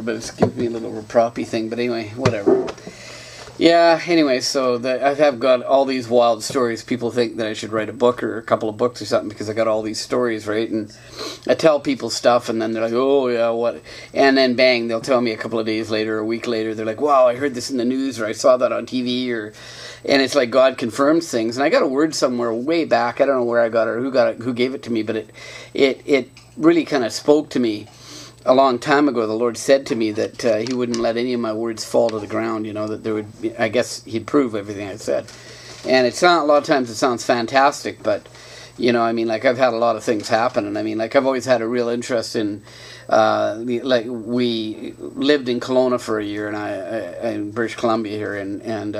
But it's giving me a little proppy thing, but anyway, whatever. Yeah, anyway, so I have got all these wild stories. People think that I should write a book or a couple of books or something because I got all these stories, right? And I tell people stuff, and then they're like, oh, yeah, what? And then bang, they'll tell me a couple of days later, a week later, they're like, wow, I heard this in the news, or I saw that on TV, and it's like God confirms things. And I got a word somewhere way back, I don't know where I got it or who gave it to me, but it really kind of spoke to me. A long time ago, the Lord said to me that He wouldn't let any of my words fall to the ground. You know, that there would be, I guess He'd prove everything I said. And it's not, a lot of times it sounds fantastic, but you know, I mean, like I've had a lot of things happen, and I mean, like I've always had a real interest in, like we lived in Kelowna for a year, and I in British Columbia here, and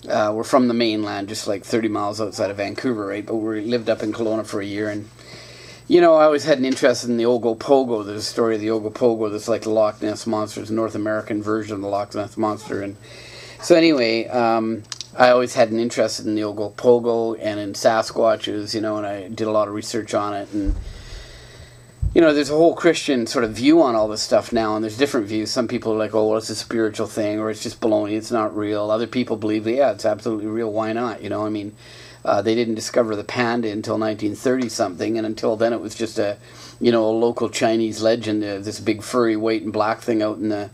we're from the mainland, just like 30 miles outside of Vancouver, right? But we lived up in Kelowna for a year, and you know, I always had an interest in the Ogo Pogo. There's a story of the Ogo Pogo that's like the Loch Ness Monster. It's a North American version of the Loch Ness Monster. And so anyway, I always had an interest in the Ogo Pogo and in Sasquatches, you know, and I did a lot of research on it. And, you know, there's a whole Christian sort of view on all this stuff now, and there's different views. Some people are like, oh, well, it's a spiritual thing, or it's just baloney, it's not real. Other people believe, yeah, it's absolutely real, why not? You know, I mean, they didn't discover the panda until 1930-something, and until then it was just a, you know, a local Chinese legend, this big furry white and black thing out in the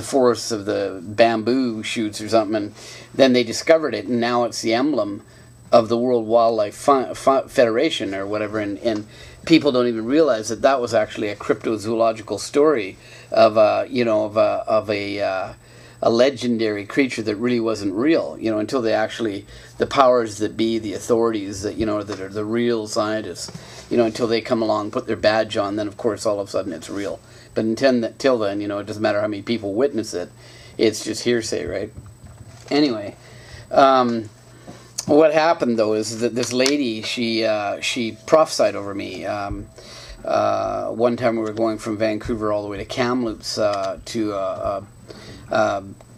forests of the bamboo shoots or something, and then they discovered it, and now it's the emblem of the World Wildlife Federation or whatever, and people don't even realize that that was actually a cryptozoological story of you know, of a legendary creature that really wasn't real, you know, until they actually, the powers that be, the authorities that, you know, that are the real scientists, you know, until they come along, put their badge on, then of course all of a sudden it's real. But until then, you know, it doesn't matter how many people witness it, it's just hearsay, right? Anyway, what happened though is that this lady, she prophesied over me. One time we were going from Vancouver all the way to Kamloops to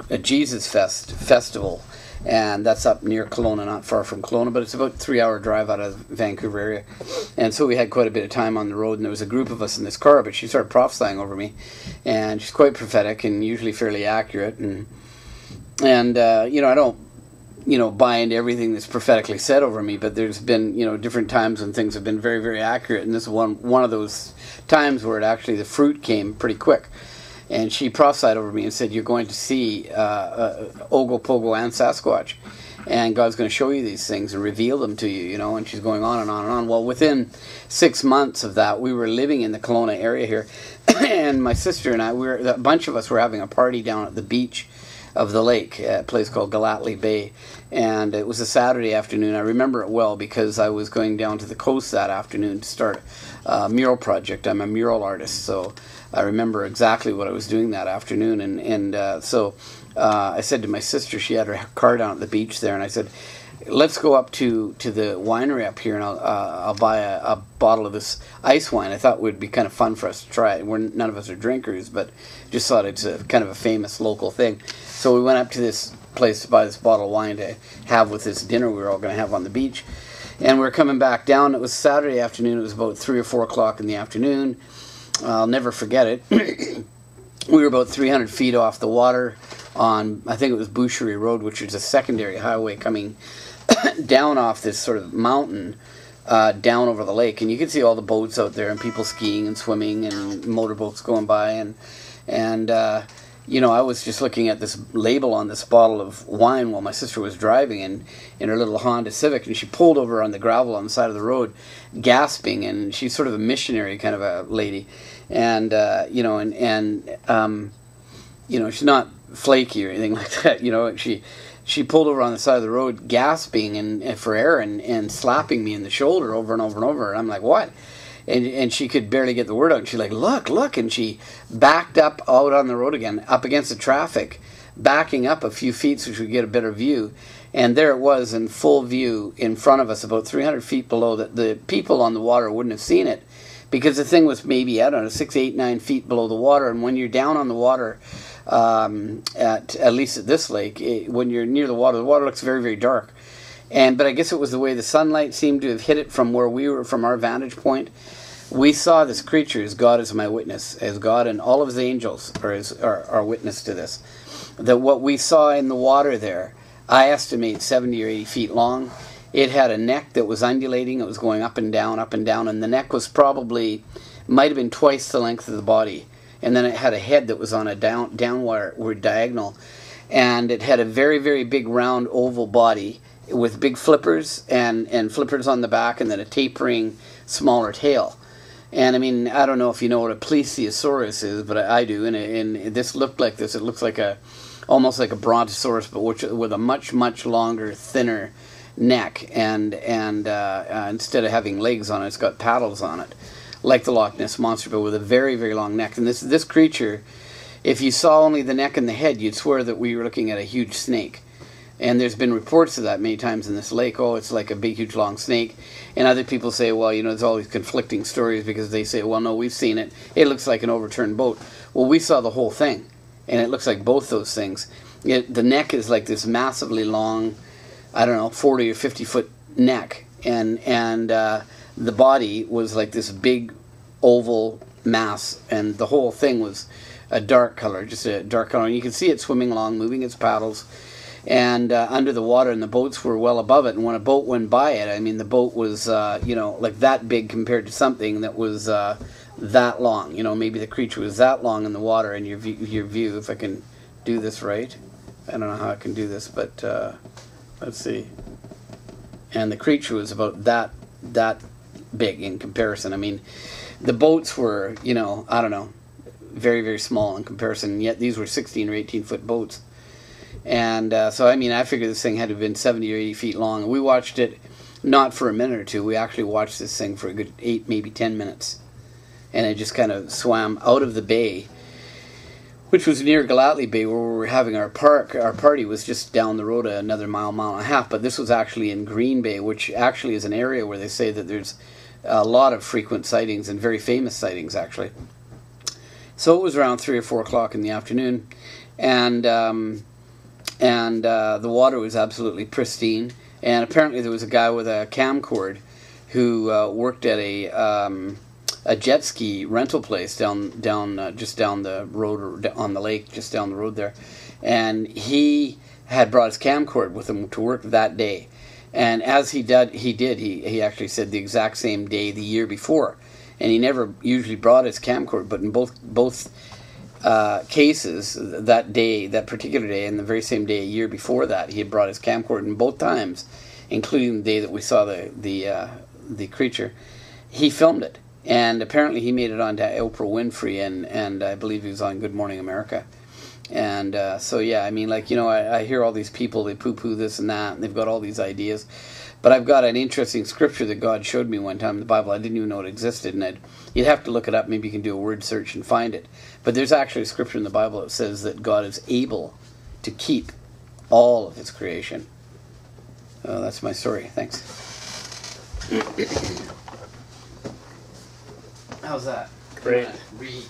a Jesus festival, and that's up near Kelowna, not far from Kelowna, but it's about a 3-hour drive out of the Vancouver area. And so we had quite a bit of time on the road, and there was a group of us in this car, but she started prophesying over me, and she's quite prophetic and usually fairly accurate, and you know, I don't, you know, buy into everything that's prophetically said over me, but there's been, you know, different times when things have been very, very accurate, and this is one of those times where it actually, the fruit came pretty quick. And she prophesied over me and said, you're going to see Ogo Pogo and Sasquatch, and God's going to show you these things and reveal them to you, you know, and she's going on and on and on. Well, within 6 months of that, we were living in the Kelowna area here, and my sister and I, a bunch of us were having a party down at the beach of the lake, a place called Galatly Bay, and it was a Saturday afternoon. I remember it well because I was going down to the coast that afternoon to start a mural project. I'm a mural artist, so I remember exactly what I was doing that afternoon, and so I said to my sister, she had her car down at the beach there, and I said, let's go up to the winery up here, and I'll buy a bottle of this ice wine. I thought it would be kind of fun for us to try it. None of us are drinkers, but just thought it's a kind of a famous local thing. So we went up to this place to buy this bottle of wine to have with this dinner we were all going to have on the beach. And we were coming back down. It was Saturday afternoon. It was about 3 or 4 o'clock in the afternoon. I'll never forget it. We were about 300 feet off the water on, I think it was Boucherie Road, which is a secondary highway coming down off this sort of mountain down over the lake. And you could see all the boats out there and people skiing and swimming and motorboats going by. And you know, I was just looking at this label on this bottle of wine while my sister was driving in her little Honda Civic, and she pulled over on the gravel on the side of the road, gasping, and she's sort of a missionary kind of a lady, and you know, you know, she's not flaky or anything like that, you know. She pulled over on the side of the road, gasping and for air, and slapping me in the shoulder over and over and over, and I'm like, what? And she could barely get the word out. She's like, look, look. And she backed up out on the road again, up against the traffic, backing up a few feet so she could get a better view. And there it was in full view in front of us, about 300 feet below. The people on the water wouldn't have seen it because the thing was maybe, I don't know, 6, 8, 9 feet below the water. And when you're down on the water, at least at this lake, when you're near the water looks very, very dark. But I guess it was the way the sunlight seemed to have hit it from where we were, from our vantage point. we saw this creature, as God is my witness, as God and all of his angels are witness to this, that what we saw in the water there, I estimate 70 or 80 feet long. It had a neck that was undulating. It was going up and down, and the neck was probably, might have been twice the length of the body. And then it had a head that was on a downward diagonal. And it had a very, very big round oval body with big flippers and flippers on the back, and then a tapering smaller tail. And I mean, I don't know if you know what a plesiosaurus is, but I do. And this looked like this. It looks like almost like a brontosaurus, but with a much, much longer, thinner neck. And instead of having legs on it, it's got paddles on it, like the Loch Ness Monster, but with a very, very long neck. And this creature, if you saw only the neck and the head, you'd swear that we were looking at a huge snake. And there's been reports of that many times in this lake. Oh, it's like a big, huge, long snake. And other people say, well, you know, there's all these conflicting stories, because they say, well, no, we've seen it. It looks like an overturned boat. Well, we saw the whole thing, and it looks like both those things. The neck is like this massively long, I don't know, 40 or 50 foot neck, and the body was like this big oval mass, and the whole thing was a dark color, just a dark color. And you can see it swimming along, moving its paddles, and under the water, and the boats were well above it. And when a boat went by it, I mean, the boat was, you know, like that big compared to something that was that long. You know, maybe the creature was that long in the water. And your view, if I can do this right, I don't know how I can do this, but let's see. And the creature was about that big in comparison. I mean, the boats were, you know, I don't know, very, very small in comparison. Yet these were 16 or 18 foot boats. And so, I mean, I figured this thing had to have been 70 or 80 feet long. And we watched it not for a minute or two. We actually watched this thing for a good 8, maybe 10 minutes. And it just kind of swam out of the bay, which was near Galatly Bay, where we were having our party was just down the road another mile and a half. But this was actually in Green Bay, which actually is an area where they say that there's a lot of frequent sightings, and very famous sightings, actually. So it was around 3 or 4 o'clock in the afternoon. And the water was absolutely pristine. And apparently there was a guy with a camcord who worked at a jet ski rental place down just down the road, or on the lake, just down the road there. And he had brought his camcord with him to work that day. And as he actually said the exact same day the year before. And he never usually brought his camcord, but in both cases, that day, that particular day, and the very same day a year before that, he had brought his camcorder. And both times, including the day that we saw the creature, he filmed it. And apparently he made it on to Oprah Winfrey, and I believe he was on Good Morning America. And so, yeah, I mean, like, you know, I hear all these people, they poo-poo this and that, and they've got all these ideas. But I've got an interesting scripture that God showed me one time in the Bible. I didn't even know it existed, and you'd have to look it up. Maybe you can do a word search and find it. But there's actually a scripture in the Bible that says that God is able to keep all of his creation. That's my story. Thanks. How's that? Great. Read.